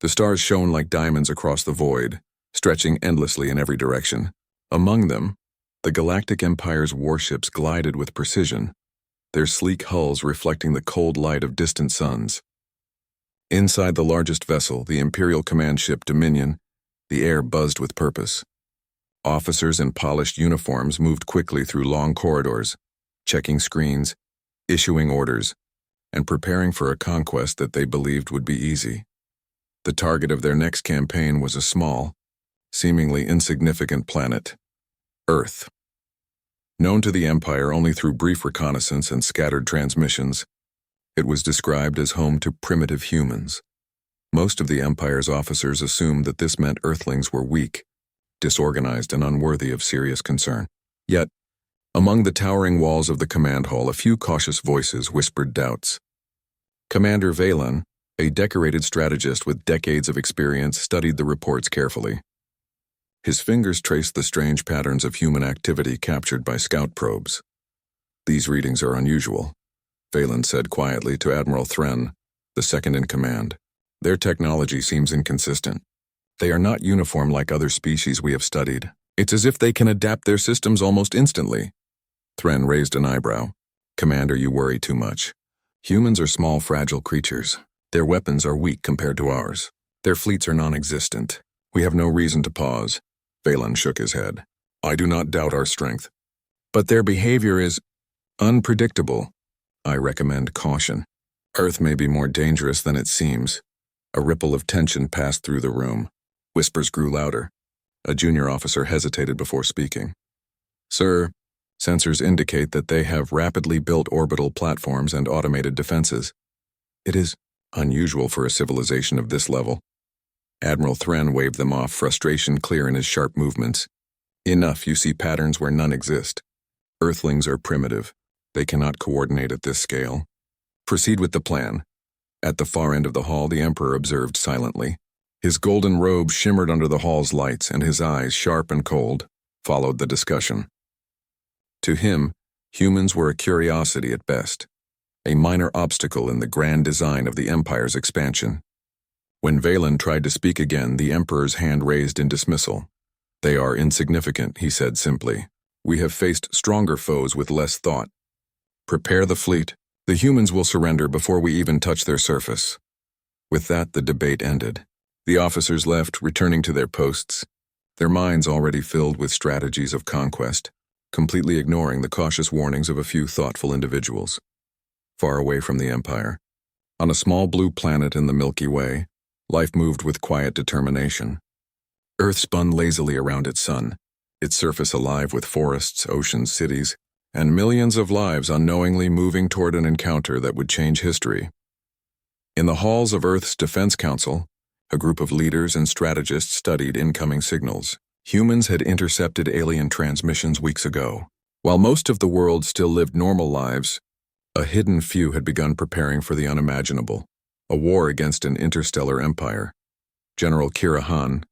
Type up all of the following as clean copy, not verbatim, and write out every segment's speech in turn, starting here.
The stars shone like diamonds across the void, stretching endlessly in every direction. Among them, the Galactic Empire's warships glided with precision, their sleek hulls reflecting the cold light of distant suns. Inside the largest vessel, the Imperial command ship Dominion, the air buzzed with purpose. Officers in polished uniforms moved quickly through long corridors, checking screens, issuing orders, and preparing for a conquest that they believed would be easy. The target of their next campaign was a small, seemingly insignificant planet, Earth. Known to the Empire only through brief reconnaissance and scattered transmissions, it was described as home to primitive humans. Most of the Empire's officers assumed that this meant Earthlings were weak, disorganized, and unworthy of serious concern. Yet, among the towering walls of the command hall, a few cautious voices whispered doubts. Commander Valen, a decorated strategist with decades of experience, studied the reports carefully. His fingers traced the strange patterns of human activity captured by scout probes. "These readings are unusual," Valen said quietly to Admiral Thren, the second in command. "Their technology seems inconsistent. They are not uniform like other species we have studied. It's as if they can adapt their systems almost instantly." Thren raised an eyebrow. "Commander, you worry too much. Humans are small, fragile creatures. Their weapons are weak compared to ours. Their fleets are non-existent. We have no reason to pause." Valen shook his head. "I do not doubt our strength. But their behavior is unpredictable. I recommend caution. Earth may be more dangerous than it seems." A ripple of tension passed through the room. Whispers grew louder. A junior officer hesitated before speaking. "Sir, sensors indicate that they have rapidly built orbital platforms and automated defenses. It is unusual for a civilization of this level." Admiral Thren waved them off, frustration clear in his sharp movements. "Enough, you see patterns where none exist. Earthlings are primitive. They cannot coordinate at this scale. Proceed with the plan." At the far end of the hall, the Emperor observed silently. His golden robe shimmered under the hall's lights, and his eyes, sharp and cold, followed the discussion. To him, humans were a curiosity at best, a minor obstacle in the grand design of the Empire's expansion. When Valen tried to speak again, the Emperor's hand raised in dismissal. "They are insignificant," he said simply. "We have faced stronger foes with less thought. Prepare the fleet. The humans will surrender before we even touch their surface." With that, the debate ended. The officers left, returning to their posts, their minds already filled with strategies of conquest, completely ignoring the cautious warnings of a few thoughtful individuals. Far away from the Empire, on a small blue planet in the Milky Way, life moved with quiet determination. Earth spun lazily around its sun, its surface alive with forests, oceans, cities, and millions of lives unknowingly moving toward an encounter that would change history. In the halls of Earth's Defense Council, a group of leaders and strategists studied incoming signals. Humans had intercepted alien transmissions weeks ago. While most of the world still lived normal lives, a hidden few had begun preparing for the unimaginable, a war against an interstellar empire. General Kira Han,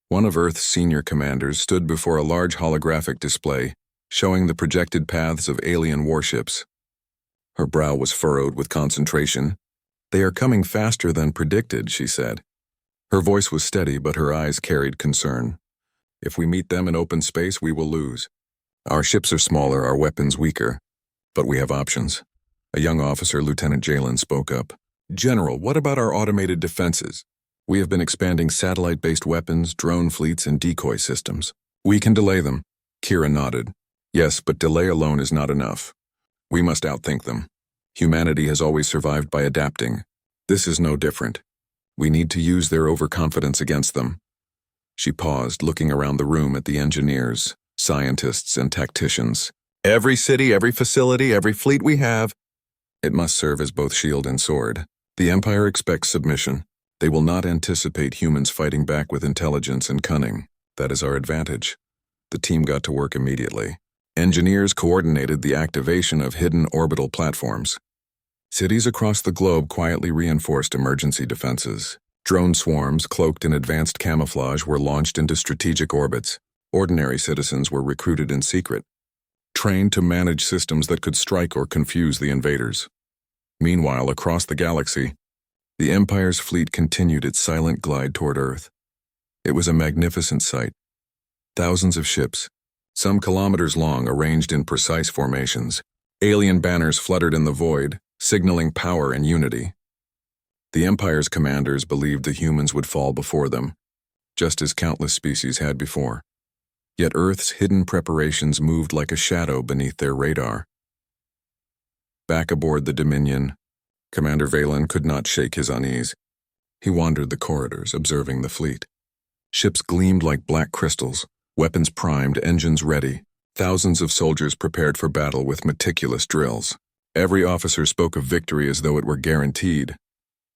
one of Earth's senior commanders, stood before a large holographic display showing the projected paths of alien warships. Her brow was furrowed with concentration. "They are coming faster than predicted," she said. Her voice was steady, but her eyes carried concern. "If we meet them in open space, we will lose. Our ships are smaller, our weapons weaker, but we have options." A young officer, Lieutenant Jalen, spoke up. "General, what about our automated defenses? We have been expanding satellite-based weapons, drone fleets, and decoy systems. We can delay them." Kira nodded. "Yes, but delay alone is not enough. We must outthink them. Humanity has always survived by adapting. This is no different. We need to use their overconfidence against them." She paused, looking around the room at the engineers, scientists, and tacticians. "Every city, every facility, every fleet we have, it must serve as both shield and sword. The Empire expects submission. They will not anticipate humans fighting back with intelligence and cunning. That is our advantage." The team got to work immediately. Engineers coordinated the activation of hidden orbital platforms. Cities across the globe quietly reinforced emergency defenses. Drone swarms, cloaked in advanced camouflage, were launched into strategic orbits. Ordinary citizens were recruited in secret, trained to manage systems that could strike or confuse the invaders. Meanwhile, across the galaxy, The Empire's fleet continued its silent glide toward Earth. It was a magnificent sight. Thousands of ships, some kilometers long, arranged in precise formations. Alien banners fluttered in the void, signaling power and unity. The Empire's commanders believed the humans would fall before them, just as countless species had before. Yet Earth's hidden preparations moved like a shadow beneath their radar. Back aboard the Dominion, Commander Valen could not shake his unease. He wandered the corridors, observing the fleet. Ships gleamed like black crystals, weapons primed, engines ready. Thousands of soldiers prepared for battle with meticulous drills. Every officer spoke of victory as though it were guaranteed.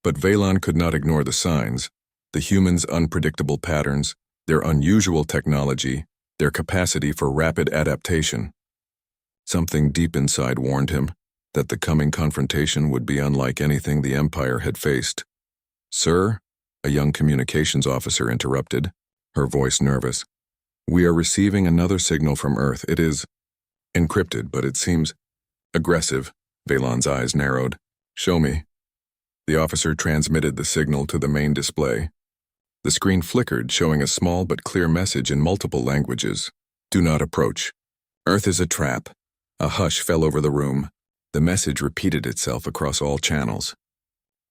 But Valen could not ignore the signs, the humans' unpredictable patterns, their unusual technology, their capacity for rapid adaptation. Something deep inside warned him that the coming confrontation would be unlike anything the Empire had faced. "Sir," a young communications officer interrupted, her voice nervous. "We are receiving another signal from Earth. It is encrypted, but it seems aggressive." Valen's eyes narrowed. "Show me." The officer transmitted the signal to the main display. The screen flickered, showing a small but clear message in multiple languages. "Do not approach. Earth is a trap." A hush fell over the room. The message repeated itself across all channels.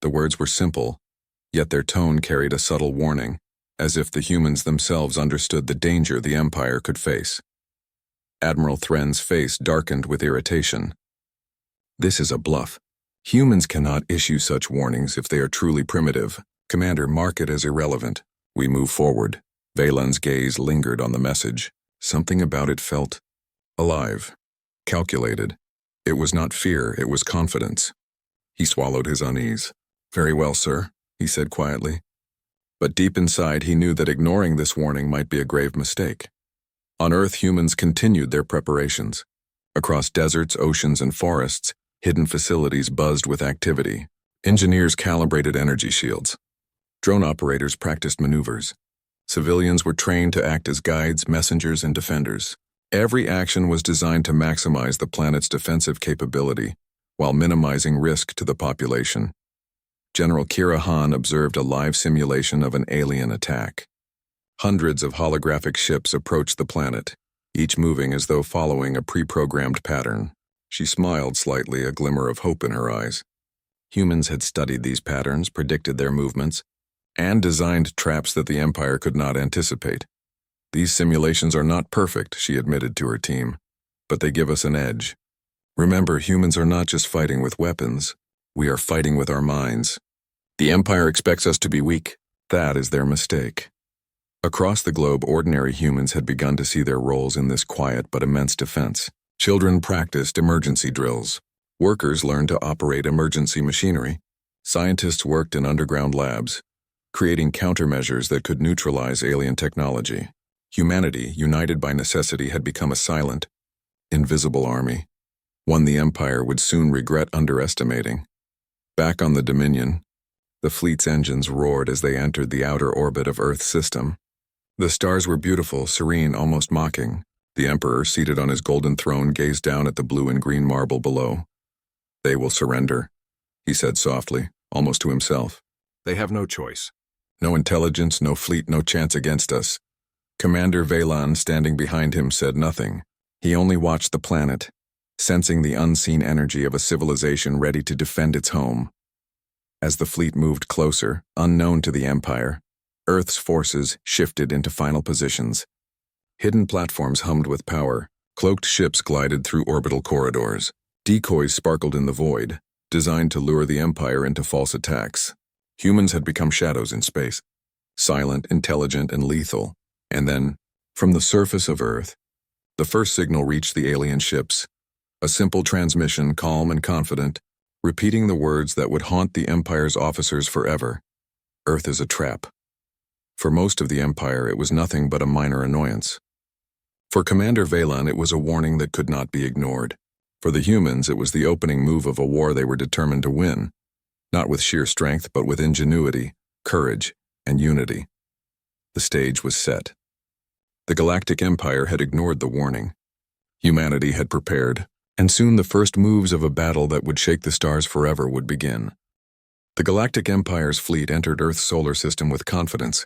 The words were simple, yet their tone carried a subtle warning, as if the humans themselves understood the danger the Empire could face. Admiral Thren's face darkened with irritation. "This is a bluff. Humans cannot issue such warnings if they are truly primitive. Commander, mark it as irrelevant. We move forward." Valen's gaze lingered on the message. Something about it felt alive, calculated. It was not fear, it was confidence. He swallowed his unease. "Very well, sir," he said quietly. But deep inside he knew that ignoring this warning might be a grave mistake. On Earth, humans continued their preparations. Across deserts, oceans, and forests, hidden facilities buzzed with activity. Engineers calibrated energy shields. Drone operators practiced maneuvers. Civilians were trained to act as guides, messengers, and defenders. Every action was designed to maximize the planet's defensive capability while minimizing risk to the population. General Kira Han observed a live simulation of an alien attack. Hundreds of holographic ships approached the planet, each moving as though following a pre-programmed pattern. She smiled slightly, a glimmer of hope in her eyes. Humans had studied these patterns, predicted their movements, and designed traps that the Empire could not anticipate. "These simulations are not perfect," she admitted to her team, "but they give us an edge. Remember, humans are not just fighting with weapons. We are fighting with our minds. The Empire expects us to be weak. That is their mistake." Across the globe, ordinary humans had begun to see their roles in this quiet but immense defense. Children practiced emergency drills. Workers learned to operate emergency machinery. Scientists worked in underground labs, creating countermeasures that could neutralize alien technology. Humanity, united by necessity, had become a silent, invisible army, one the Empire would soon regret underestimating. Back on the Dominion, the fleet's engines roared as they entered the outer orbit of Earth's system. The stars were beautiful, serene, almost mocking. The Emperor, seated on his golden throne, gazed down at the blue and green marble below. "They will surrender," he said softly, almost to himself. "They have no choice. No intelligence, no fleet, no chance against us." Commander Valen, standing behind him, said nothing. He only watched the planet, sensing the unseen energy of a civilization ready to defend its home. As the fleet moved closer, unknown to the Empire, Earth's forces shifted into final positions. Hidden platforms hummed with power. Cloaked ships glided through orbital corridors. Decoys sparkled in the void, designed to lure the Empire into false attacks. Humans had become shadows in space, silent, intelligent, and lethal. And then, from the surface of Earth, the first signal reached the alien ships. A simple transmission, calm and confident, repeating the words that would haunt the Empire's officers forever. "Earth is a trap." For most of the Empire, it was nothing but a minor annoyance. For Commander Valen, it was a warning that could not be ignored. For the humans, it was the opening move of a war they were determined to win, not with sheer strength, but with ingenuity, courage, and unity. The stage was set. The Galactic Empire had ignored the warning. Humanity had prepared, and soon the first moves of a battle that would shake the stars forever would begin. The Galactic Empire's fleet entered Earth's solar system with confidence,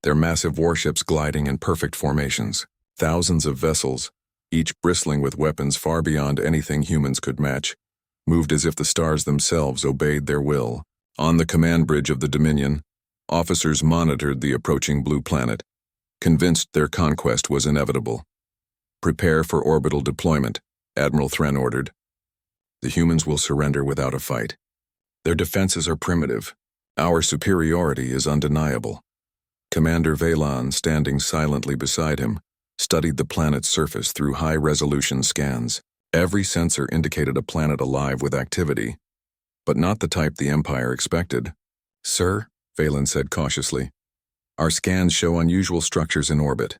their massive warships gliding in perfect formations. Thousands of vessels, each bristling with weapons far beyond anything humans could match, moved as if the stars themselves obeyed their will. On the command bridge of the Dominion, officers monitored the approaching blue planet, convinced their conquest was inevitable. "Prepare for orbital deployment," Admiral Thren ordered. "The humans will surrender without a fight. Their defenses are primitive. Our superiority is undeniable." Commander Velan, standing silently beside him, studied the planet's surface through high-resolution scans. Every sensor indicated a planet alive with activity, but not the type the Empire expected. "Sir," Velan said cautiously, "our scans show unusual structures in orbit.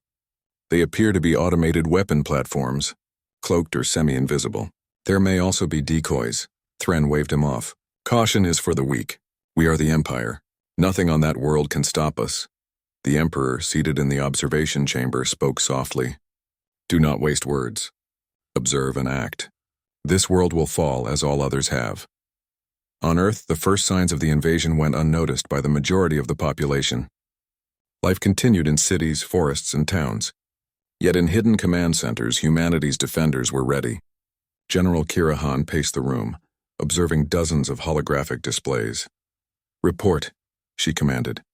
They appear to be automated weapon platforms, cloaked or semi-invisible. There may also be decoys." Thren waved him off. "Caution is for the weak. We are the Empire. Nothing on that world can stop us." The Emperor, seated in the observation chamber, spoke softly. "Do not waste words. Observe and act. This world will fall as all others have." On Earth, the first signs of the invasion went unnoticed by the majority of the population. Life continued in cities, forests, and towns. Yet in hidden command centers, humanity's defenders were ready. General Kirahan paced the room, observing dozens of holographic displays. "Report," she commanded.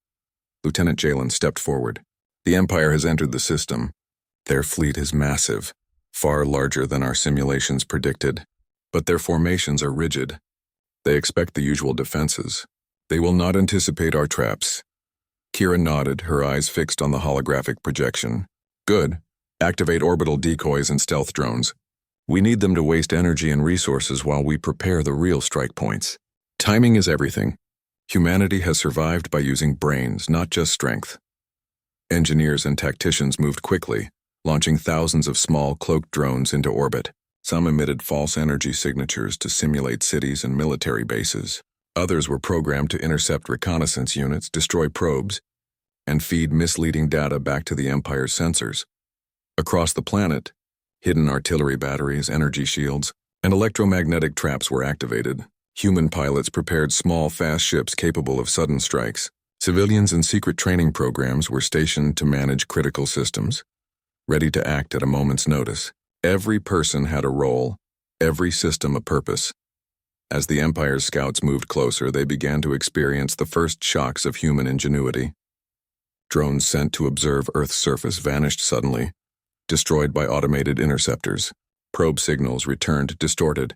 Lieutenant Jalen stepped forward. "The Empire has entered the system. Their fleet is massive, far larger than our simulations predicted, but their formations are rigid. They expect the usual defenses. They will not anticipate our traps." Kira nodded, her eyes fixed on the holographic projection. "Good. Activate orbital decoys and stealth drones. We need them to waste energy and resources while we prepare the real strike points. Timing is everything. Humanity has survived by using brains, not just strength." Engineers and tacticians moved quickly, launching thousands of small, cloaked drones into orbit. Some emitted false energy signatures to simulate cities and military bases. Others were programmed to intercept reconnaissance units, destroy probes, and feed misleading data back to the Empire's sensors. Across the planet, hidden artillery batteries, energy shields, and electromagnetic traps were activated. Human pilots prepared small, fast ships capable of sudden strikes. Civilians in secret training programs were stationed to manage critical systems, ready to act at a moment's notice. Every person had a role, every system a purpose. As the Empire's scouts moved closer, they began to experience the first shocks of human ingenuity. Drones sent to observe Earth's surface vanished suddenly, destroyed by automated interceptors. Probe signals returned distorted,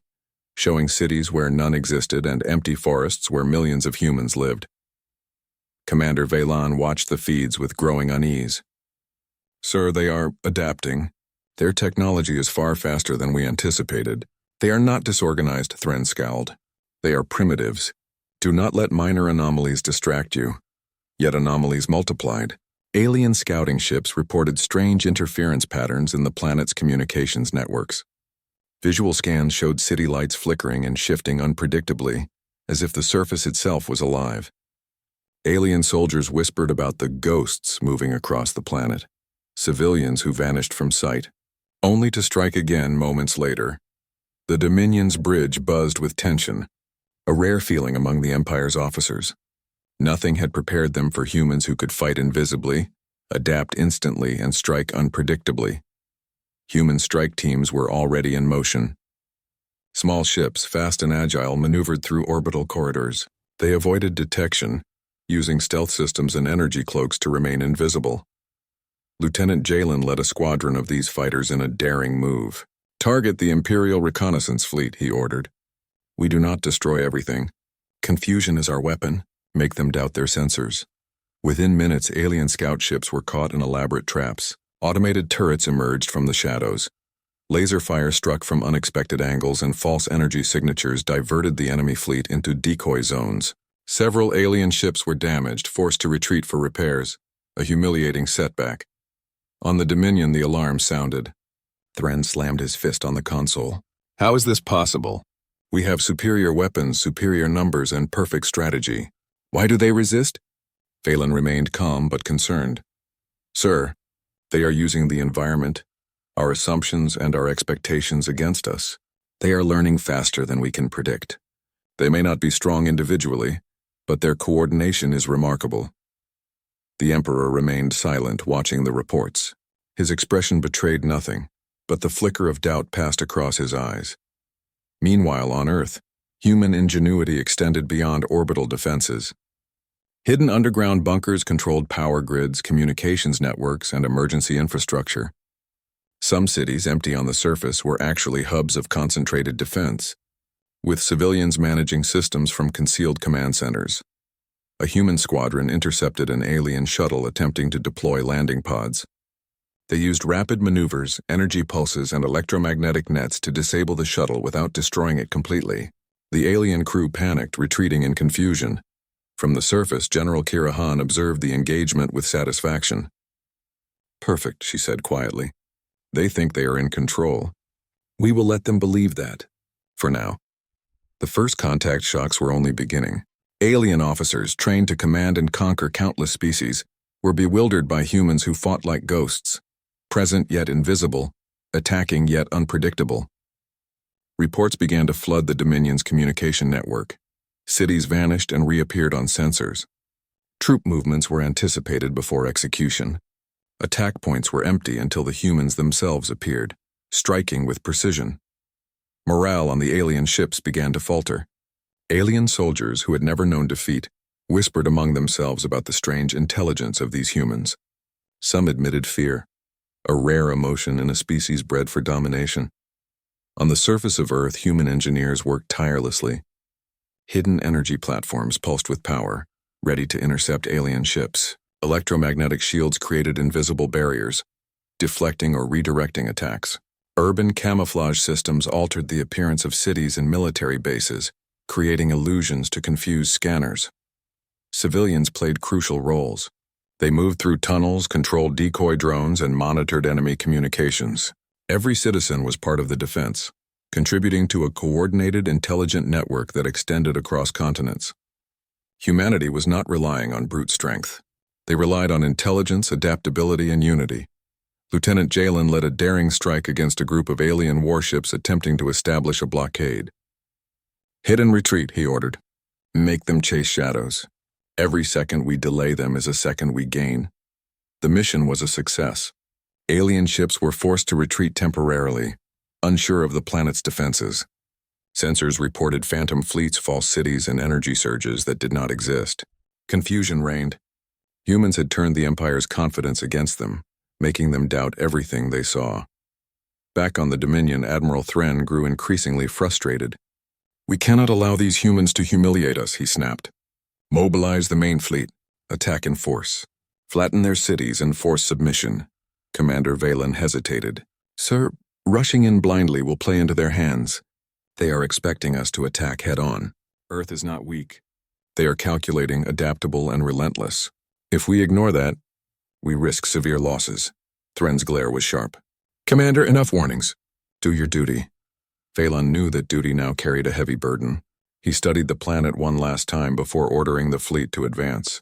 showing cities where none existed and empty forests where millions of humans lived. Commander Velan watched the feeds with growing unease. "Sir, they are adapting. Their technology is far faster than we anticipated. They are not disorganized," Thren scowled. "They are primitives. Do not let minor anomalies distract you." Yet anomalies multiplied. Alien scouting ships reported strange interference patterns in the planet's communications networks. Visual scans showed city lights flickering and shifting unpredictably, as if the surface itself was alive. Alien soldiers whispered about the ghosts moving across the planet, civilians who vanished from sight, only to strike again moments later. The Dominion's bridge buzzed with tension, a rare feeling among the Empire's officers. Nothing had prepared them for humans who could fight invisibly, adapt instantly, and strike unpredictably. Human strike teams were already in motion. Small ships, fast and agile, maneuvered through orbital corridors. They avoided detection, using stealth systems and energy cloaks to remain invisible. Lieutenant Jalen led a squadron of these fighters in a daring move. "Target the Imperial reconnaissance fleet," he ordered. "We do not destroy everything. Confusion is our weapon. Make them doubt their sensors." Within minutes, alien scout ships were caught in elaborate traps. Automated turrets emerged from the shadows. Laser fire struck from unexpected angles, and false energy signatures diverted the enemy fleet into decoy zones. Several alien ships were damaged, forced to retreat for repairs, a humiliating setback. On the Dominion, the alarm sounded. Thren slammed his fist on the console. "How is this possible? We have superior weapons, superior numbers, and perfect strategy. Why do they resist?" Phelan remained calm but concerned. "Sir, they are using the environment, our assumptions, and our expectations against us. They are learning faster than we can predict. They may not be strong individually, but their coordination is remarkable. The Emperor remained silent, watching the reports. His expression betrayed nothing, but the flicker of doubt passed across his eyes. Meanwhile, on Earth, human ingenuity extended beyond orbital defenses. Hidden underground bunkers controlled power grids, communications networks, and emergency infrastructure. Some cities, empty on the surface, were actually hubs of concentrated defense, with civilians managing systems from concealed command centers. A human squadron intercepted an alien shuttle attempting to deploy landing pods. They used rapid maneuvers, energy pulses, and electromagnetic nets to disable the shuttle without destroying it completely. The alien crew panicked, retreating in confusion. From the surface, General Kirahan observed the engagement with satisfaction. "Perfect," she said quietly. "They think they are in control. We will let them believe that, for now." The first contact shocks were only beginning. Alien officers, trained to command and conquer countless species, were bewildered by humans who fought like ghosts, present yet invisible, attacking yet unpredictable. Reports began to flood the Dominion's communication network. Cities vanished and reappeared on sensors. Troop movements were anticipated before execution. Attack points were empty until the humans themselves appeared, striking with precision. Morale on the alien ships began to falter. Alien soldiers who had never known defeat whispered among themselves about the strange intelligence of these humans. Some admitted fear, a rare emotion in a species bred for domination. On the surface of Earth, human engineers worked tirelessly. Hidden energy platforms pulsed with power, ready to intercept alien ships. Electromagnetic shields created invisible barriers, deflecting or redirecting attacks. Urban camouflage systems altered the appearance of cities and military bases, creating illusions to confuse scanners. Civilians played crucial roles. They moved through tunnels, controlled decoy drones, and monitored enemy communications. Every citizen was part of the defense, contributing to a coordinated, intelligent network that extended across continents. Humanity was not relying on brute strength. They relied on intelligence, adaptability, and unity. Lieutenant Jalen led a daring strike against a group of alien warships attempting to establish a blockade. "Hit and retreat," he ordered. "Make them chase shadows. Every second we delay them is a second we gain." The mission was a success. Alien ships were forced to retreat temporarily, unsure of the planet's defenses. Sensors reported phantom fleets, false cities, and energy surges that did not exist. Confusion reigned. Humans had turned the Empire's confidence against them, making them doubt everything they saw. Back on the Dominion, Admiral Thren grew increasingly frustrated. "We cannot allow these humans to humiliate us," he snapped. "Mobilize the main fleet, attack in force, flatten their cities and force submission." Commander Valen hesitated. "Sir, rushing in blindly will play into their hands. They are expecting us to attack head-on. Earth is not weak. They are calculating, adaptable, and relentless. If we ignore that, we risk severe losses." Thren's glare was sharp. "Commander, enough warnings. Do your duty." Valen knew that duty now carried a heavy burden. He studied the planet one last time before ordering the fleet to advance.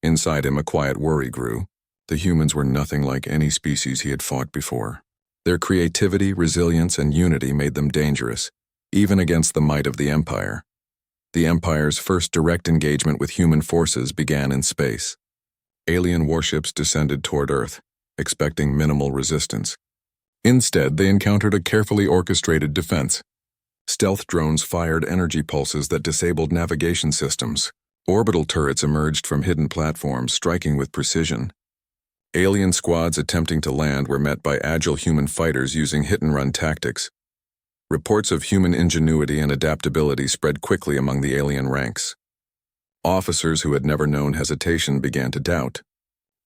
Inside him, a quiet worry grew. The humans were nothing like any species he had fought before. Their creativity, resilience, and unity made them dangerous, even against the might of the Empire. The Empire's first direct engagement with human forces began in space. Alien warships descended toward Earth, expecting minimal resistance. Instead, they encountered a carefully orchestrated defense. Stealth drones fired energy pulses that disabled navigation systems. Orbital turrets emerged from hidden platforms, striking with precision. Alien squads attempting to land were met by agile human fighters using hit-and-run tactics. Reports of human ingenuity and adaptability spread quickly among the alien ranks. Officers who had never known hesitation began to doubt.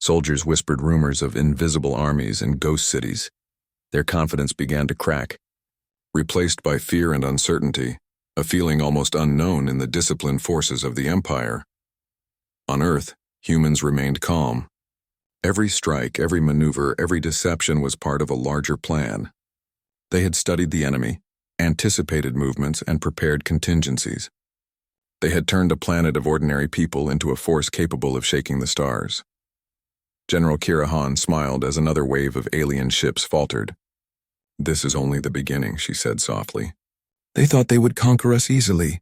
Soldiers whispered rumors of invisible armies and ghost cities. Their confidence began to crack, replaced by fear and uncertainty, a feeling almost unknown in the disciplined forces of the Empire. On Earth, humans remained calm. Every strike, every maneuver, every deception was part of a larger plan. They had studied the enemy, anticipated movements, and prepared contingencies. They had turned a planet of ordinary people into a force capable of shaking the stars. General Kirahan smiled as another wave of alien ships faltered. "This is only the beginning," she said softly. "They thought they would conquer us easily.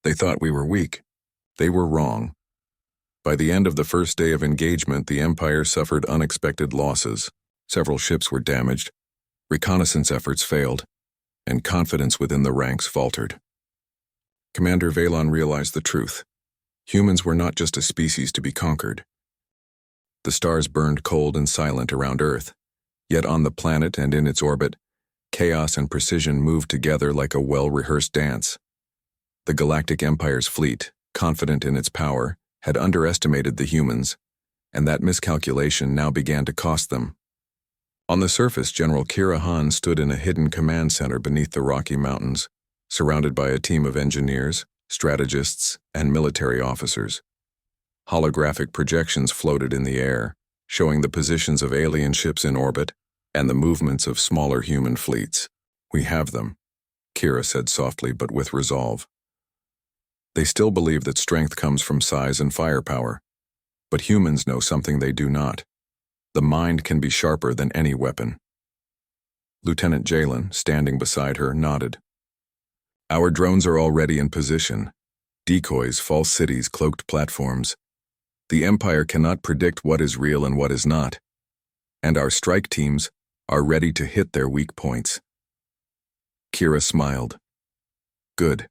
They thought we were weak. They were wrong. By the end of the first day of engagement, the Empire suffered unexpected losses. Several ships were damaged, reconnaissance efforts failed, and confidence within the ranks faltered. Commander Valon realized the truth. Humans were not just a species to be conquered. The stars burned cold and silent around Earth, yet on the planet and in its orbit, chaos and precision moved together like a well-rehearsed dance. The Galactic Empire's fleet, confident in its power, had underestimated the humans, and that miscalculation now began to cost them. On the surface, General Kira Han stood in a hidden command center beneath the Rocky Mountains, surrounded by a team of engineers, strategists, and military officers. Holographic projections floated in the air, showing the positions of alien ships in orbit and the movements of smaller human fleets. "We have them," Kira said softly but with resolve. They still believe that strength comes from size and firepower, but humans know something they do not. The mind can be sharper than any weapon. Lieutenant Jalen, standing beside her, nodded. "Our drones are already in position. Decoys, false cities, cloaked platforms. The Empire cannot predict what is real and what is not. And our strike teams are ready to hit their weak points." Kira smiled. "Good.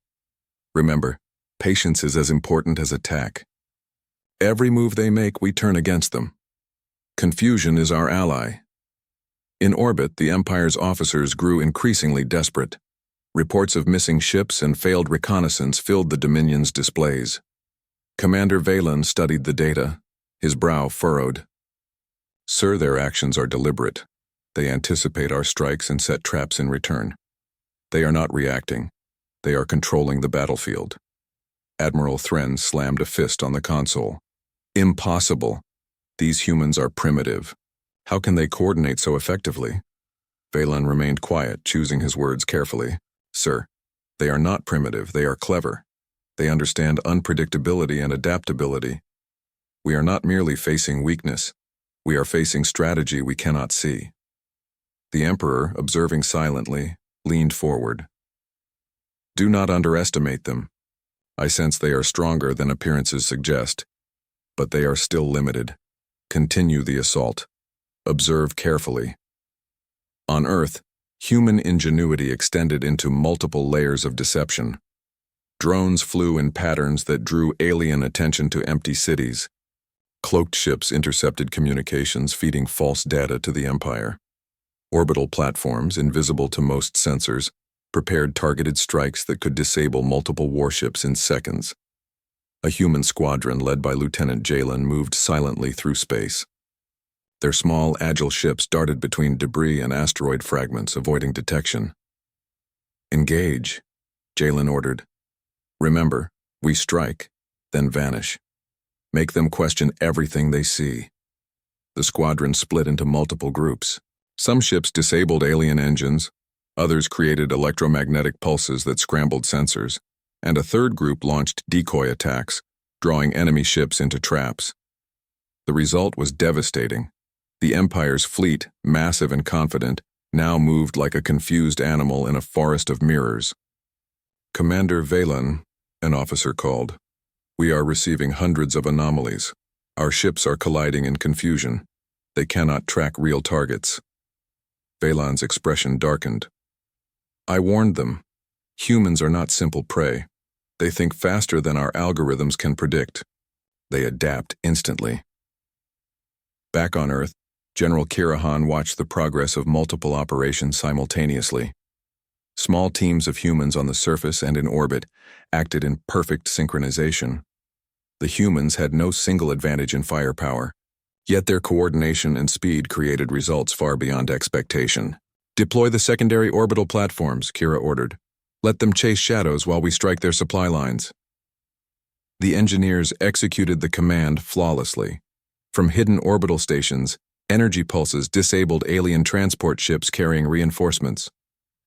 Remember, patience is as important as attack. Every move they make, we turn against them. Confusion is our ally." In orbit, the Empire's officers grew increasingly desperate. Reports of missing ships and failed reconnaissance filled the Dominion's displays. Commander Valon studied the data, his brow furrowed. "Sir, their actions are deliberate. They anticipate our strikes and set traps in return. They are not reacting. They are controlling the battlefield." Admiral Thren slammed a fist on the console. "Impossible. These humans are primitive. How can they coordinate so effectively?" Valon remained quiet, choosing his words carefully. "Sir, they are not primitive, they are clever. They understand unpredictability and adaptability. We are not merely facing weakness. We are facing strategy we cannot see." The Emperor, observing silently, leaned forward. "Do not underestimate them. I sense they are stronger than appearances suggest, but they are still limited. Continue the assault. Observe carefully." On Earth, human ingenuity extended into multiple layers of deception. Drones flew in patterns that drew alien attention to empty cities. Cloaked ships intercepted communications, feeding false data to the Empire. Orbital platforms, invisible to most sensors, prepared targeted strikes that could disable multiple warships in seconds. A human squadron led by Lieutenant Jalen moved silently through space. Their small, agile ships darted between debris and asteroid fragments, avoiding detection. "Engage," Jalen ordered. "Remember, we strike, then vanish. Make them question everything they see." The squadron split into multiple groups. Some ships disabled alien engines, others created electromagnetic pulses that scrambled sensors, and a third group launched decoy attacks, drawing enemy ships into traps. The result was devastating. The Empire's fleet, massive and confident, now moved like a confused animal in a forest of mirrors. "Commander Valon," an officer called, "we are receiving hundreds of anomalies. Our ships are colliding in confusion. They cannot track real targets." Valon's expression darkened. "I warned them. Humans are not simple prey. They think faster than our algorithms can predict. They adapt instantly." Back on Earth, General Kira Han watched the progress of multiple operations simultaneously. Small teams of humans on the surface and in orbit acted in perfect synchronization. The humans had no single advantage in firepower, yet their coordination and speed created results far beyond expectation. "Deploy the secondary orbital platforms," Kira ordered. "Let them chase shadows while we strike their supply lines." The engineers executed the command flawlessly. From hidden orbital stations, energy pulses disabled alien transport ships carrying reinforcements.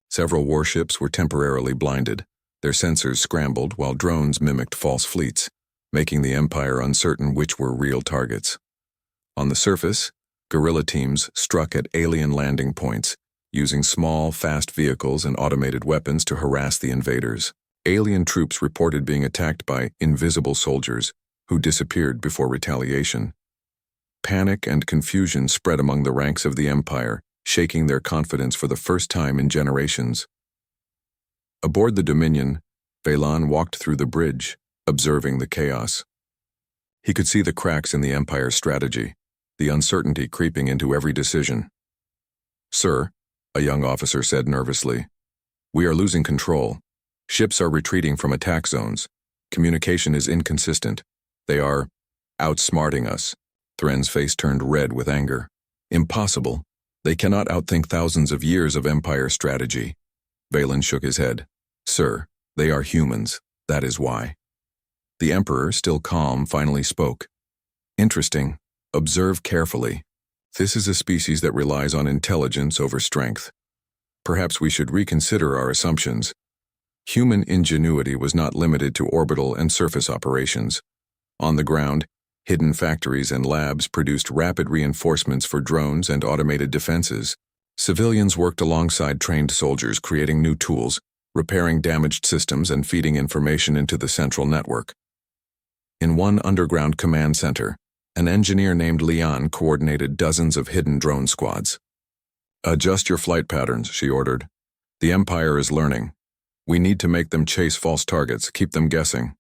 Several warships were temporarily blinded. Their sensors scrambled while drones mimicked false fleets, making the Empire uncertain which were real targets. On the surface, guerrilla teams struck at alien landing points, using small, fast vehicles and automated weapons to harass the invaders. Alien troops reported being attacked by invisible soldiers who disappeared before retaliation. Panic and confusion spread among the ranks of the Empire, shaking their confidence for the first time in generations. Aboard the Dominion, Vaylon walked through the bridge, observing the chaos. He could see the cracks in the Empire's strategy, the uncertainty creeping into every decision. "Sir," a young officer said nervously, "we are losing control. Ships are retreating from attack zones. Communication is inconsistent. They are outsmarting us." Thren's face turned red with anger. "Impossible. They cannot outthink thousands of years of Empire strategy." Vaylon shook his head. "Sir, they are humans. That is why." The Emperor, still calm, finally spoke. "Interesting. Observe carefully. This is a species that relies on intelligence over strength. Perhaps we should reconsider our assumptions. Human ingenuity was not limited to orbital and surface operations. On the ground, hidden factories and labs produced rapid reinforcements for drones and automated defenses. Civilians worked alongside trained soldiers, creating new tools, repairing damaged systems, and feeding information into the central network. In one underground command center, an engineer named Leon coordinated dozens of hidden drone squads. "Adjust your flight patterns," she ordered. "The Empire is learning. We need to make them chase false targets, keep them guessing."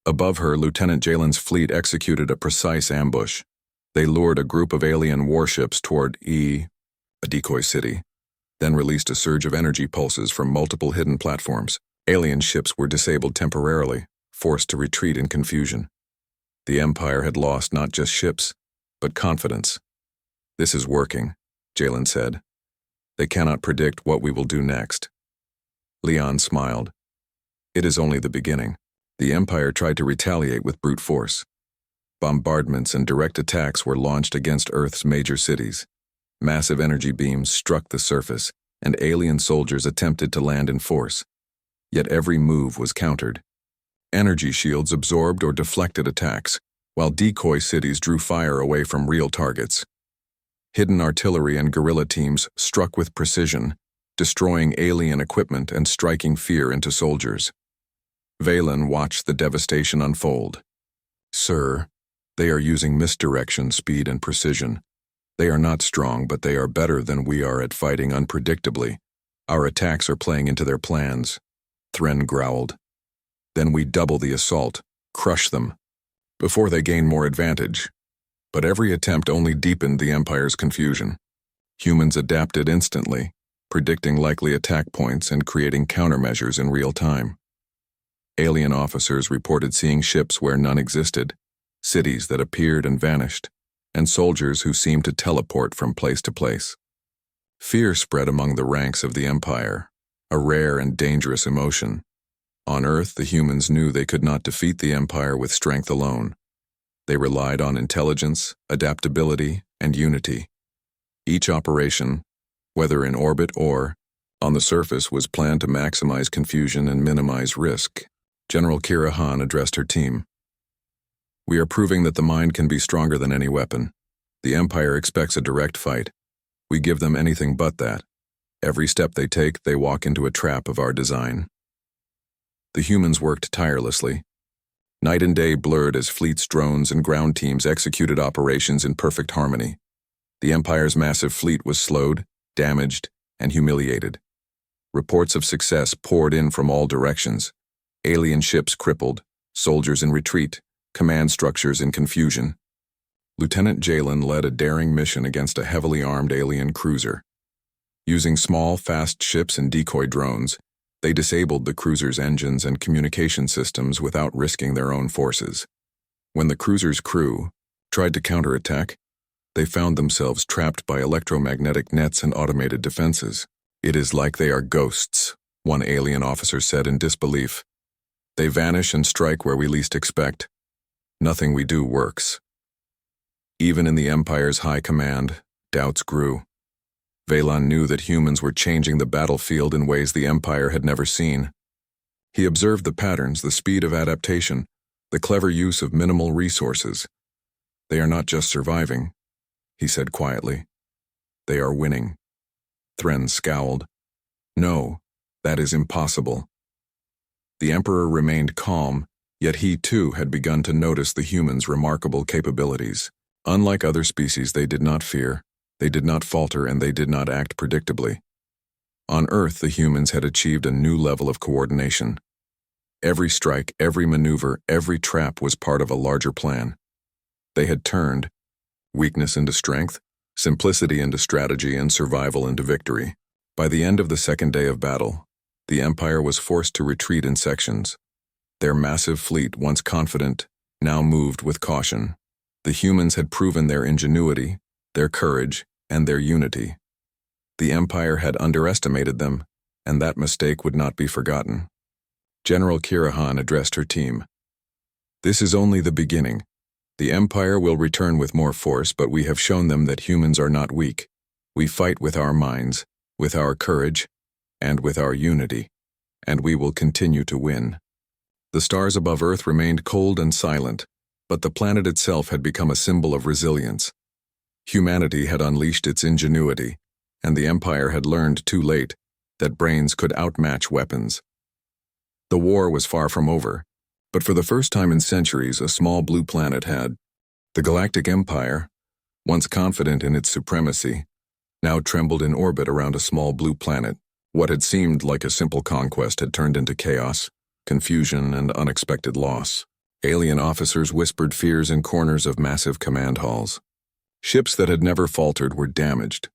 Above her, Lieutenant Jalen's fleet executed a precise ambush. They lured a group of alien warships toward a decoy city, then released a surge of energy pulses from multiple hidden platforms. Alien ships were disabled temporarily, forced to retreat in confusion. The Empire had lost not just ships, but confidence. "This is working," Jalen said. "They cannot predict what we will do next." Leon smiled. "It is only the beginning." The Empire tried to retaliate with brute force. Bombardments and direct attacks were launched against Earth's major cities. Massive energy beams struck the surface, and alien soldiers attempted to land in force. Yet every move was countered. Energy shields absorbed or deflected attacks, while decoy cities drew fire away from real targets. Hidden artillery and guerrilla teams struck with precision, destroying alien equipment and striking fear into soldiers. Vaylon watched the devastation unfold. "Sir, they are using misdirection, speed, and precision. They are not strong, but they are better than we are at fighting unpredictably. Our attacks are playing into their plans," Thren growled. "Then we double the assault, crush them, before they gain more advantage." But every attempt only deepened the Empire's confusion. Humans adapted instantly, predicting likely attack points and creating countermeasures in real time. Alien officers reported seeing ships where none existed, cities that appeared and vanished, and soldiers who seemed to teleport from place to place. Fear spread among the ranks of the Empire, a rare and dangerous emotion. On Earth, the humans knew they could not defeat the Empire with strength alone. They relied on intelligence, adaptability, and unity. Each operation, whether in orbit or on the surface, was planned to maximize confusion and minimize risk. General Kira Han addressed her team. "We are proving that the mind can be stronger than any weapon. The Empire expects a direct fight. We give them anything but that. Every step they take, they walk into a trap of our design." The humans worked tirelessly. Night and day blurred as fleets, drones, and ground teams executed operations in perfect harmony. The Empire's massive fleet was slowed, damaged, and humiliated. Reports of success poured in from all directions. Alien ships crippled, soldiers in retreat, command structures in confusion. Lieutenant Jalen led a daring mission against a heavily armed alien cruiser. Using small, fast ships and decoy drones, they disabled the cruiser's engines and communication systems without risking their own forces. When the cruiser's crew tried to counterattack, they found themselves trapped by electromagnetic nets and automated defenses. "It is like they are ghosts," one alien officer said in disbelief. "They vanish and strike where we least expect. Nothing we do works." Even in the Empire's high command, doubts grew. Vaylon knew that humans were changing the battlefield in ways the Empire had never seen. He observed the patterns, the speed of adaptation, the clever use of minimal resources. "They are not just surviving," he said quietly. "They are winning." Thren scowled. "No, that is impossible." The Emperor remained calm, yet he too had begun to notice the humans' remarkable capabilities. Unlike other species, they did not fear, they did not falter, and they did not act predictably. On Earth, the humans had achieved a new level of coordination. Every strike, every maneuver, every trap was part of a larger plan. They had turned weakness into strength, simplicity into strategy, and survival into victory. By the end of the second day of battle, the Empire was forced to retreat in sections. Their massive fleet, once confident, now moved with caution. The humans had proven their ingenuity, their courage, and their unity. The Empire had underestimated them, and that mistake would not be forgotten. General Kirahan addressed her team. "This is only the beginning. The Empire will return with more force, but we have shown them that humans are not weak. We fight with our minds, with our courage, and with our unity, and we will continue to win." The stars above Earth remained cold and silent, but the planet itself had become a symbol of resilience. Humanity had unleashed its ingenuity, and the Empire had learned too late that brains could outmatch weapons. The war was far from over, but for the first time in centuries, a small blue planet had. The Galactic Empire, once confident in its supremacy, now trembled in orbit around a small blue planet. What had seemed like a simple conquest had turned into chaos, confusion, and unexpected loss. Alien officers whispered fears in corners of massive command halls. Ships that had never faltered were damaged.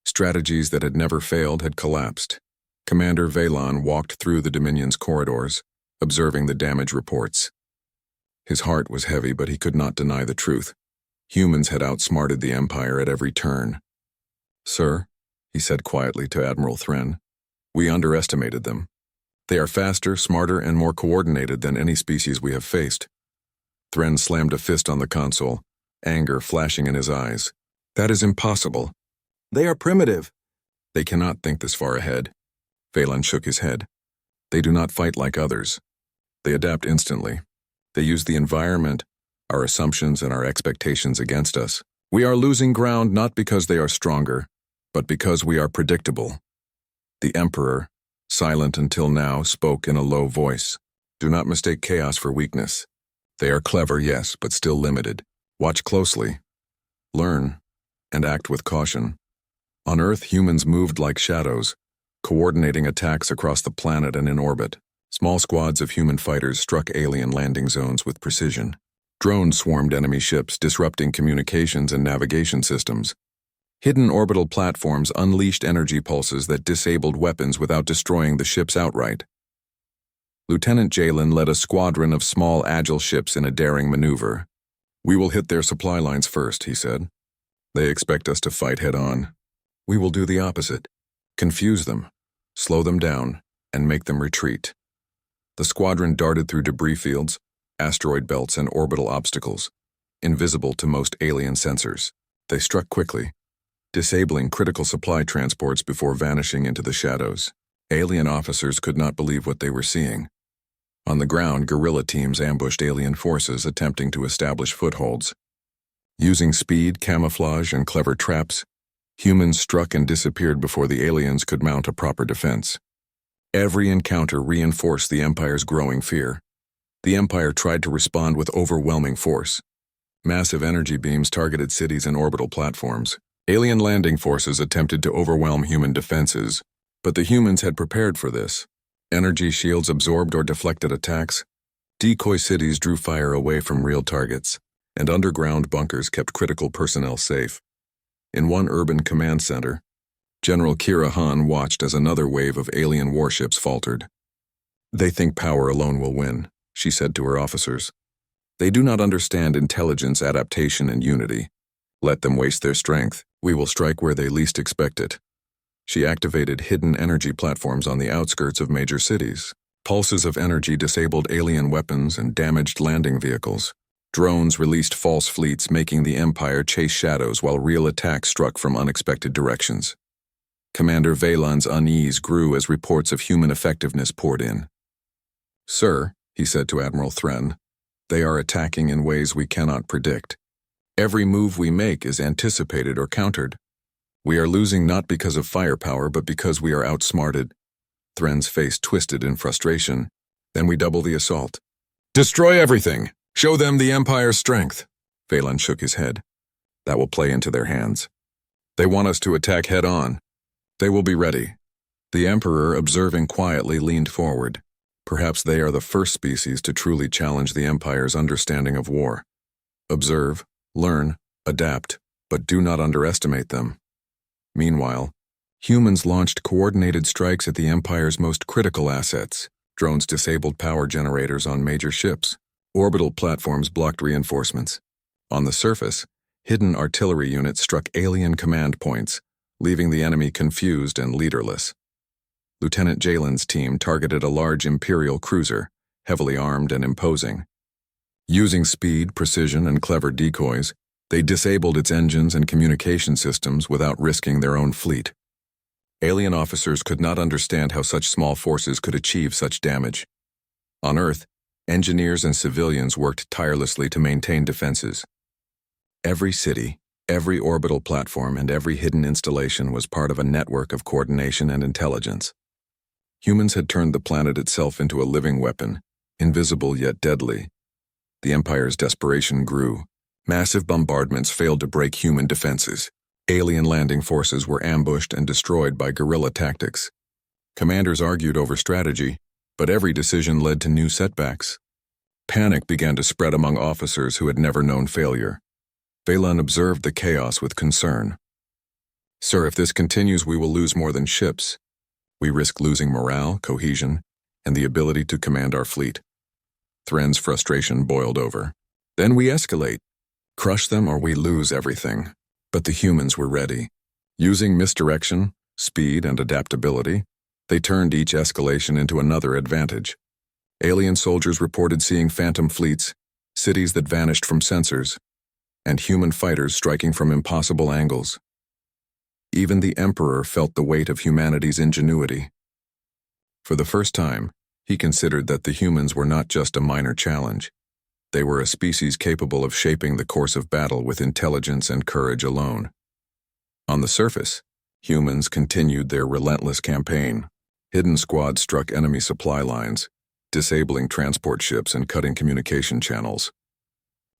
Strategies that had never failed had collapsed. Commander Velan walked through the Dominion's corridors, observing the damage reports. His heart was heavy, but he could not deny the truth. Humans had outsmarted the Empire at every turn. "Sir," he said quietly to Admiral Thren, "we underestimated them. They are faster, smarter, and more coordinated than any species we have faced." Thren slammed a fist on the console, anger flashing in his eyes. "That is impossible. They are primitive. They cannot think this far ahead." Velan shook his head. "They do not fight like others. They adapt instantly. They use the environment, our assumptions, and our expectations against us. We are losing ground not because they are stronger, but because we are predictable." The Emperor, silent until now, spoke in a low voice. "Do not mistake chaos for weakness. They are clever, yes, but still limited. Watch closely. Learn, and act with caution." On Earth, humans moved like shadows, coordinating attacks across the planet and in orbit. Small squads of human fighters struck alien landing zones with precision. Drones swarmed enemy ships, disrupting communications and navigation systems. Hidden orbital platforms unleashed energy pulses that disabled weapons without destroying the ships outright. Lieutenant Jalen led a squadron of small, agile ships in a daring maneuver. "We will hit their supply lines first," he said. "They expect us to fight head-on. We will do the opposite. Confuse them, slow them down, and make them retreat." The squadron darted through debris fields, asteroid belts, and orbital obstacles, invisible to most alien sensors. They struck quickly, disabling critical supply transports before vanishing into the shadows. Alien officers could not believe what they were seeing. On the ground, guerrilla teams ambushed alien forces attempting to establish footholds. Using speed, camouflage, and clever traps, humans struck and disappeared before the aliens could mount a proper defense. Every encounter reinforced the Empire's growing fear. The Empire tried to respond with overwhelming force. Massive energy beams targeted cities and orbital platforms. Alien landing forces attempted to overwhelm human defenses, but the humans had prepared for this. Energy shields absorbed or deflected attacks. Decoy cities drew fire away from real targets, and underground bunkers kept critical personnel safe. In one urban command center, General Kirahan watched as another wave of alien warships faltered. "They think power alone will win," she said to her officers. "They do not understand intelligence, adaptation, and unity. Let them waste their strength. We will strike where they least expect it." She activated hidden energy platforms on the outskirts of major cities. Pulses of energy disabled alien weapons and damaged landing vehicles. Drones released false fleets, making the Empire chase shadows while real attacks struck from unexpected directions. Commander Velan's unease grew as reports of human effectiveness poured in. "Sir," he said to Admiral Thren, "they are attacking in ways we cannot predict. Every move we make is anticipated or countered. We are losing not because of firepower, but because we are outsmarted." Thren's face twisted in frustration. Then we double the assault. Destroy everything! Show them the Empire's strength! Phelan shook his head. That will play into their hands. They want us to attack head-on. They will be ready. The Emperor, observing quietly, leaned forward. Perhaps they are the first species to truly challenge the Empire's understanding of war. Observe, learn, adapt, but do not underestimate them. Meanwhile, humans launched coordinated strikes at the Empire's most critical assets. Drones disabled power generators on major ships. Orbital platforms blocked reinforcements. On the surface, hidden artillery units struck alien command points, leaving the enemy confused and leaderless. Lieutenant Jalen's team targeted a large Imperial cruiser, heavily armed and imposing. Using speed, precision, and clever decoys, they disabled its engines and communication systems without risking their own fleet. Alien officers could not understand how such small forces could achieve such damage. On Earth, engineers and civilians worked tirelessly to maintain defenses. Every city, every orbital platform, and every hidden installation was part of a network of coordination and intelligence. Humans had turned the planet itself into a living weapon, invisible yet deadly. The Empire's desperation grew. Massive bombardments failed to break human defenses. Alien landing forces were ambushed and destroyed by guerrilla tactics. Commanders argued over strategy, but every decision led to new setbacks. Panic began to spread among officers who had never known failure. Phelan observed the chaos with concern. "Sir, if this continues, we will lose more than ships. We risk losing morale, cohesion, and the ability to command our fleet." Thren's frustration boiled over. "Then we escalate. Crush them or we lose everything." But the humans were ready. Using misdirection, speed, and adaptability, they turned each escalation into another advantage. Alien soldiers reported seeing phantom fleets, cities that vanished from sensors, and human fighters striking from impossible angles. Even the Emperor felt the weight of humanity's ingenuity. For the first time, he considered that the humans were not just a minor challenge. They were a species capable of shaping the course of battle with intelligence and courage alone. On the surface, humans continued their relentless campaign. Hidden squads struck enemy supply lines, disabling transport ships and cutting communication channels.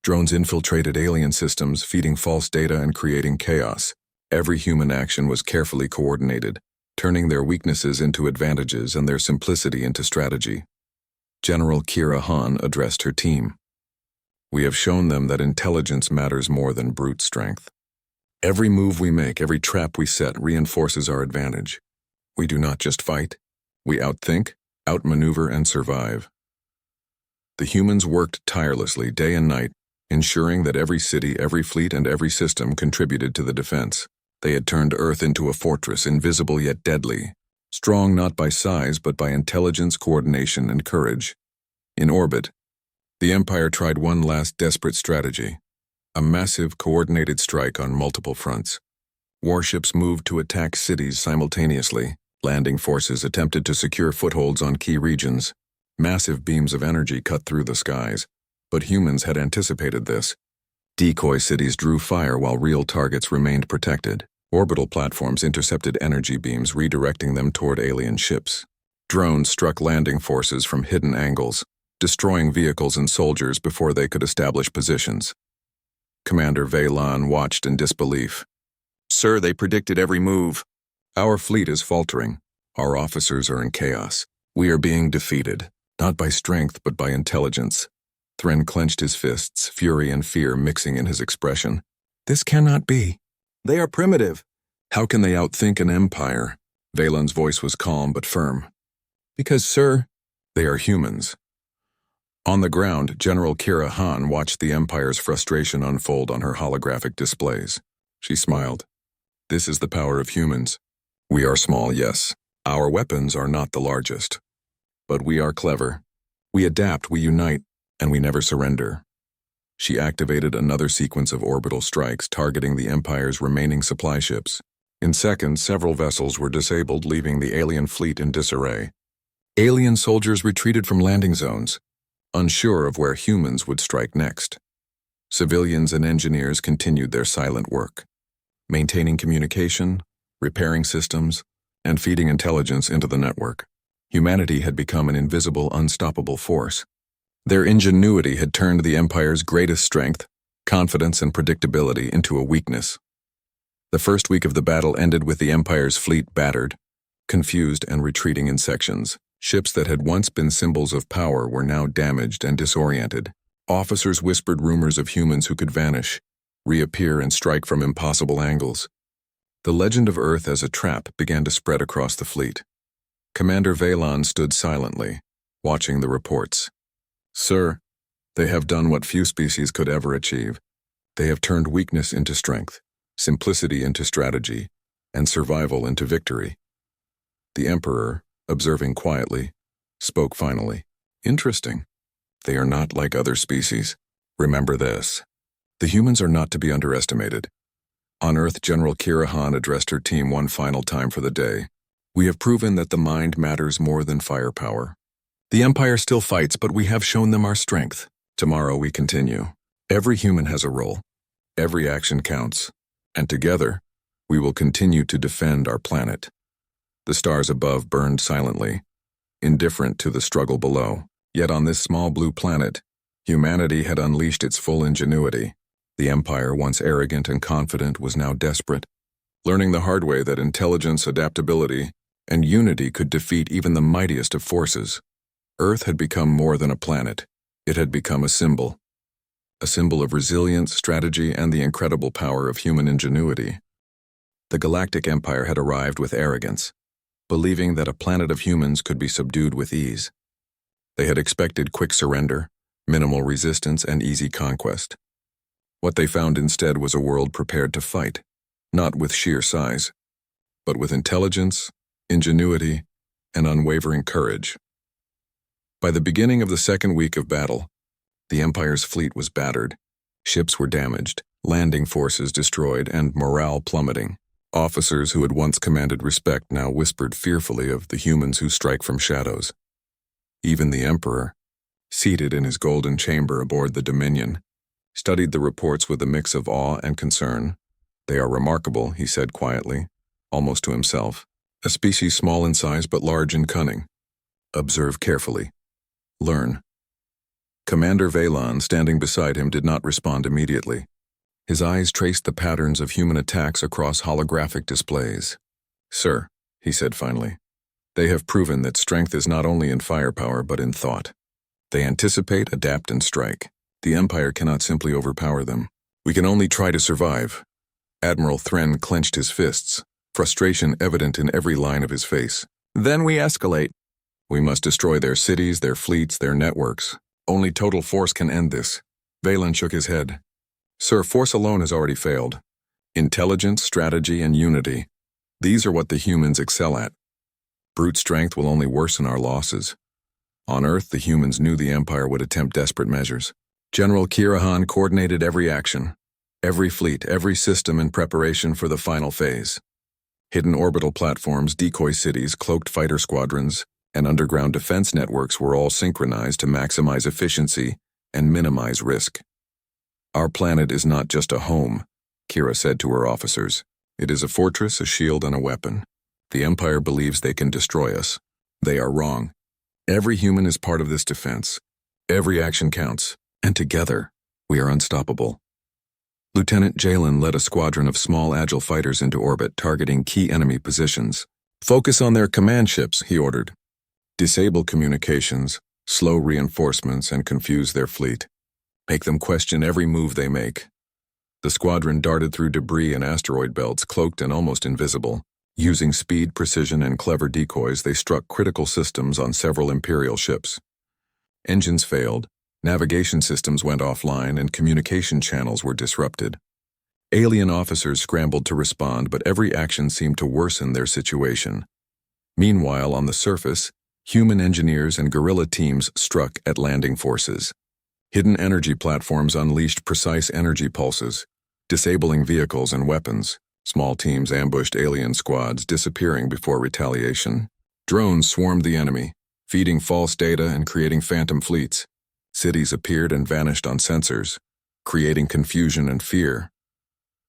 Drones infiltrated alien systems, feeding false data and creating chaos. Every human action was carefully coordinated, turning their weaknesses into advantages and their simplicity into strategy. General Kira Han addressed her team. "We have shown them that intelligence matters more than brute strength. Every move we make, every trap we set reinforces our advantage. We do not just fight. We outthink, outmaneuver, and survive." The humans worked tirelessly day and night, ensuring that every city, every fleet, and every system contributed to the defense. They had turned Earth into a fortress, invisible yet deadly, strong not by size but by intelligence, coordination, and courage. In orbit, the Empire tried one last desperate strategy, a massive coordinated strike on multiple fronts. Warships moved to attack cities simultaneously. Landing forces attempted to secure footholds on key regions. Massive beams of energy cut through the skies, but humans had anticipated this. Decoy cities drew fire while real targets remained protected. Orbital platforms intercepted energy beams, redirecting them toward alien ships. Drones struck landing forces from hidden angles, destroying vehicles and soldiers before they could establish positions. Commander Phelan watched in disbelief. "Sir, they predicted every move. Our fleet is faltering. Our officers are in chaos. We are being defeated, not by strength but by intelligence." Thren clenched his fists, fury and fear mixing in his expression. "This cannot be. They are primitive. How can they outthink an empire?" Phelan's voice was calm but firm. "Because, sir, they are humans." On the ground, General Kira Han watched the Empire's frustration unfold on her holographic displays. She smiled. "This is the power of humans. We are small, yes. Our weapons are not the largest. But we are clever. We adapt, we unite, and we never surrender." She activated another sequence of orbital strikes targeting the Empire's remaining supply ships. In seconds, several vessels were disabled, leaving the alien fleet in disarray. Alien soldiers retreated from landing zones, unsure of where humans would strike next. Civilians and engineers continued their silent work, maintaining communication, repairing systems, and feeding intelligence into the network. Humanity had become an invisible, unstoppable force. Their ingenuity had turned the Empire's greatest strength, confidence and predictability, into a weakness. The first week of the battle ended with the Empire's fleet battered, confused and retreating in sections. Ships that had once been symbols of power were now damaged and disoriented. Officers whispered rumors of humans who could vanish, reappear and strike from impossible angles. The legend of Earth as a trap began to spread across the fleet. Commander Valon stood silently, watching the reports. "Sir, they have done what few species could ever achieve. They have turned weakness into strength, simplicity into strategy, and survival into victory." The Emperor, observing quietly, spoke finally. "Interesting. They are not like other species. Remember this. The humans are not to be underestimated." On Earth, General Kira Han addressed her team one final time for the day. "We have proven that the mind matters more than firepower. The Empire still fights, but we have shown them our strength. Tomorrow we continue. Every human has a role. Every action counts. And together, we will continue to defend our planet." The stars above burned silently, indifferent to the struggle below. Yet on this small blue planet, humanity had unleashed its full ingenuity. The Empire, once arrogant and confident, was now desperate, learning the hard way that intelligence, adaptability, and unity could defeat even the mightiest of forces. Earth had become more than a planet. It had become a symbol of resilience, strategy, and the incredible power of human ingenuity. The Galactic Empire had arrived with arrogance, believing that a planet of humans could be subdued with ease. They had expected quick surrender, minimal resistance, and easy conquest. What they found instead was a world prepared to fight, not with sheer size, but with intelligence, ingenuity, and unwavering courage. By the beginning of the second week of battle, the Empire's fleet was battered. Ships were damaged, landing forces destroyed, and morale plummeting. Officers who had once commanded respect now whispered fearfully of the humans who strike from shadows. Even the Emperor, seated in his golden chamber aboard the Dominion, studied the reports with a mix of awe and concern. "They are remarkable," he said quietly, almost to himself. "A species small in size but large in cunning. Observe carefully. Learn." Commander Valon, standing beside him, did not respond immediately. His eyes traced the patterns of human attacks across holographic displays. "Sir," he said finally, "they have proven that strength is not only in firepower but in thought. They anticipate, adapt, and strike. The Empire cannot simply overpower them. We can only try to survive." Admiral Thren clenched his fists, frustration evident in every line of his face. "Then we escalate. We must destroy their cities, their fleets, their networks. Only total force can end this." Valon shook his head. "Sir, force alone has already failed. Intelligence, strategy, and unity. These are what the humans excel at. Brute strength will only worsen our losses." On Earth, the humans knew the Empire would attempt desperate measures. General Kira Han coordinated every action, every fleet, every system in preparation for the final phase. Hidden orbital platforms, decoy cities, cloaked fighter squadrons, and underground defense networks were all synchronized to maximize efficiency and minimize risk. "Our planet is not just a home," Kira said to her officers. "It is a fortress, a shield, and a weapon. The Empire believes they can destroy us. They are wrong. Every human is part of this defense. Every action counts, and together, we are unstoppable." Lieutenant Jalen led a squadron of small, agile fighters into orbit, targeting key enemy positions. "Focus on their command ships," he ordered. "Disable communications, slow reinforcements, and confuse their fleet. Make them question every move they make." The squadron darted through debris and asteroid belts, cloaked and almost invisible. Using speed, precision, and clever decoys, they struck critical systems on several Imperial ships. Engines failed, navigation systems went offline, and communication channels were disrupted. Alien officers scrambled to respond, but every action seemed to worsen their situation. Meanwhile, on the surface, human engineers and guerrilla teams struck at landing forces. Hidden energy platforms unleashed precise energy pulses, disabling vehicles and weapons. Small teams ambushed alien squads, disappearing before retaliation. Drones swarmed the enemy, feeding false data and creating phantom fleets. Cities appeared and vanished on sensors, creating confusion and fear.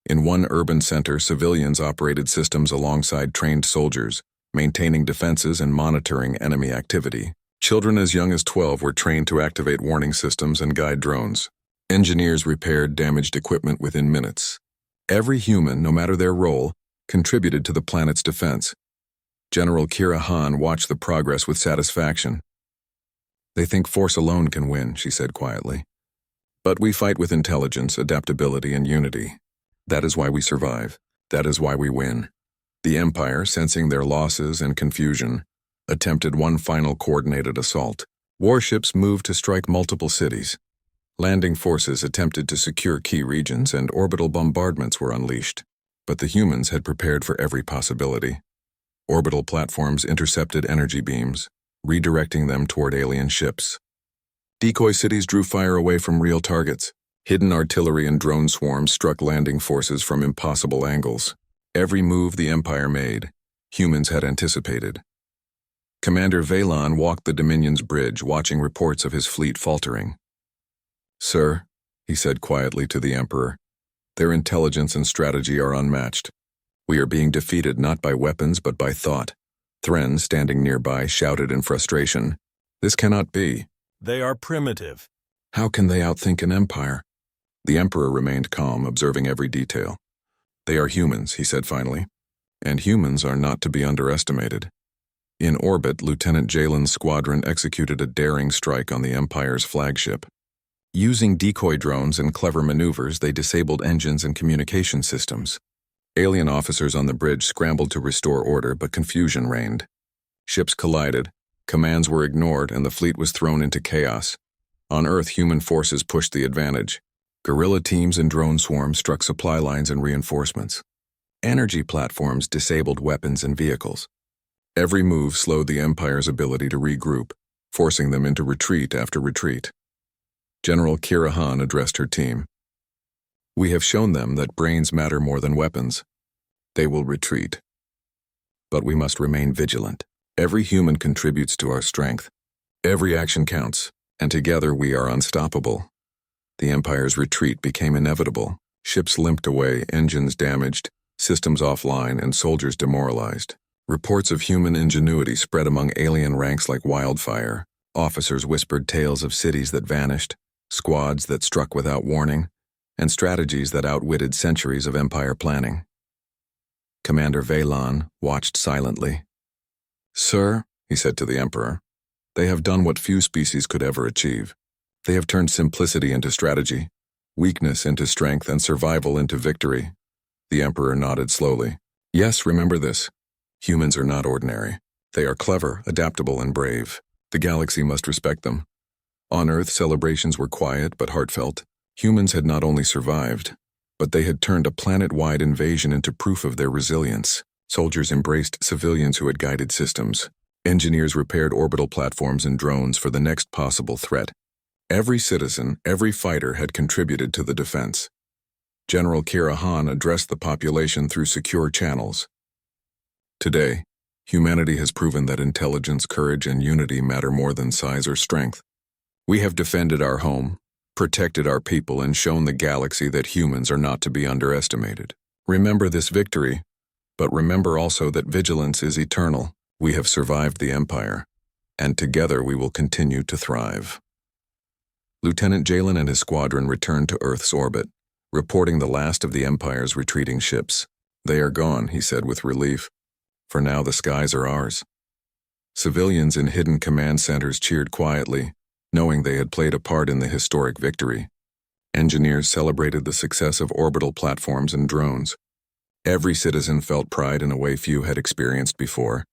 In one urban center, civilians operated systems alongside trained soldiers, maintaining defenses and monitoring enemy activity. Children as young as 12 were trained to activate warning systems and guide drones. Engineers repaired damaged equipment within minutes. Every human, no matter their role, contributed to the planet's defense. General Kira Han watched the progress with satisfaction. "They think force alone can win," she said quietly. "But we fight with intelligence, adaptability, and unity. That is why we survive. That is why we win." The Empire, sensing their losses and confusion, attempted one final coordinated assault. Warships moved to strike multiple cities. Landing forces attempted to secure key regions, and orbital bombardments were unleashed. But the humans had prepared for every possibility. Orbital platforms intercepted energy beams, redirecting them toward alien ships. Decoy cities drew fire away from real targets. Hidden artillery and drone swarms struck landing forces from impossible angles. Every move the Empire made, humans had anticipated. Commander Valon walked the Dominion's bridge, watching reports of his fleet faltering. "Sir," he said quietly to the Emperor, "their intelligence and strategy are unmatched. We are being defeated not by weapons but by thought." Thren, standing nearby, shouted in frustration, "This cannot be. They are primitive." How can they outthink an empire?" The Emperor remained calm, observing every detail. "They are humans," he said finally, "and humans are not to be underestimated." In orbit, Lieutenant Jalen's squadron executed a daring strike on the Empire's flagship. Using decoy drones and clever maneuvers, they disabled engines and communication systems. Alien officers on the bridge scrambled to restore order, but confusion reigned. Ships collided, commands were ignored, and the fleet was thrown into chaos. On Earth, human forces pushed the advantage. Guerrilla teams and drone swarms struck supply lines and reinforcements. Energy platforms disabled weapons and vehicles. Every move slowed the Empire's ability to regroup, forcing them into retreat after retreat. General Kira Han addressed her team. "We have shown them that brains matter more than weapons. They will retreat. But we must remain vigilant. Every human contributes to our strength. Every action counts, and together we are unstoppable." The Empire's retreat became inevitable. Ships limped away, engines damaged, systems offline, and soldiers demoralized. Reports of human ingenuity spread among alien ranks like wildfire. Officers whispered tales of cities that vanished, squads that struck without warning, and strategies that outwitted centuries of Empire planning. Commander Valon watched silently. "Sir," he said to the Emperor, "they have done what few species could ever achieve. They have turned simplicity into strategy, weakness into strength, and survival into victory." The Emperor nodded slowly. "Yes, remember this. Humans are not ordinary. They are clever, adaptable, and brave. The galaxy must respect them." On Earth, celebrations were quiet but heartfelt. Humans had not only survived, but they had turned a planet-wide invasion into proof of their resilience. Soldiers embraced civilians who had guided systems. Engineers repaired orbital platforms and drones for the next possible threat. Every citizen, every fighter had contributed to the defense. General Kira Han addressed the population through secure channels. "Today, humanity has proven that intelligence, courage, and unity matter more than size or strength. We have defended our home, protected our people, and shown the galaxy that humans are not to be underestimated. Remember this victory, but remember also that vigilance is eternal. We have survived the Empire, and together we will continue to thrive." Lieutenant Jalen and his squadron returned to Earth's orbit, reporting the last of the Empire's retreating ships. "They are gone," he said with relief. "For now the skies are ours." Civilians in hidden command centers cheered quietly, knowing they had played a part in the historic victory. Engineers celebrated the success of orbital platforms and drones. Every citizen felt pride in a way few had experienced before.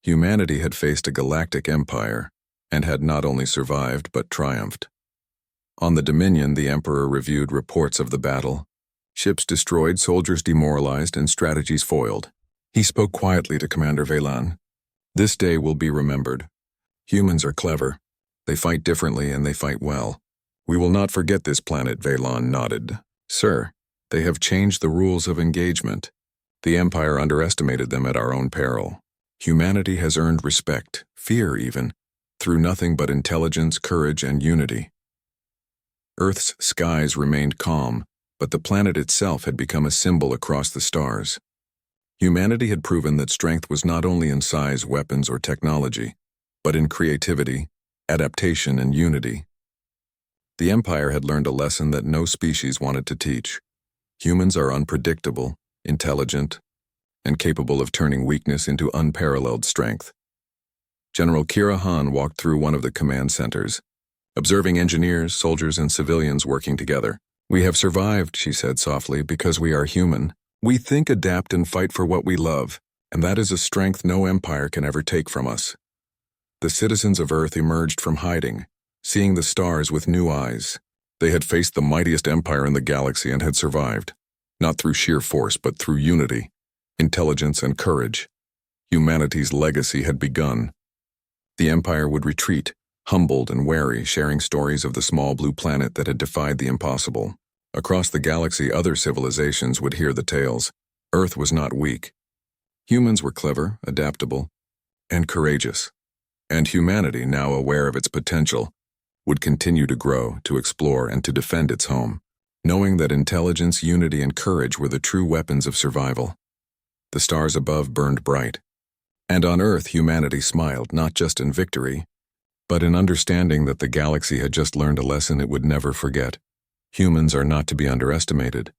Humanity had faced a galactic empire, and had not only survived but triumphed. On the Dominion, the Emperor reviewed reports of the battle. Ships destroyed, soldiers demoralized, and strategies foiled. He spoke quietly to Commander Valon. "This day will be remembered. Humans are clever. They fight differently and they fight well. We will not forget this planet," Valon nodded. "Sir, they have changed the rules of engagement. The Empire underestimated them at our own peril. Humanity has earned respect, fear even, through nothing but intelligence, courage, and unity." Earth's skies remained calm, but the planet itself had become a symbol across the stars. Humanity had proven that strength was not only in size, weapons, or technology, but in creativity, adaptation, and unity. The Empire had learned a lesson that no species wanted to teach. Humans are unpredictable, intelligent, and capable of turning weakness into unparalleled strength. General Kira Han walked through one of the command centers, observing engineers, soldiers, and civilians working together. "We have survived," she said softly, "because we are human. We think, adapt, and fight for what we love, and that is a strength no empire can ever take from us." The citizens of Earth emerged from hiding, seeing the stars with new eyes. They had faced the mightiest empire in the galaxy and had survived, not through sheer force but through unity, intelligence, and courage. Humanity's legacy had begun. The Empire would retreat, humbled and wary, sharing stories of the small blue planet that had defied the impossible. Across the galaxy, other civilizations would hear the tales. Earth was not weak. Humans were clever, adaptable, and courageous. And humanity, now aware of its potential, would continue to grow, to explore, and to defend its home, knowing that intelligence, unity, and courage were the true weapons of survival. The stars above burned bright. And on Earth, humanity smiled, not just in victory, but in understanding that the galaxy had just learned a lesson it would never forget. Humans are not to be underestimated.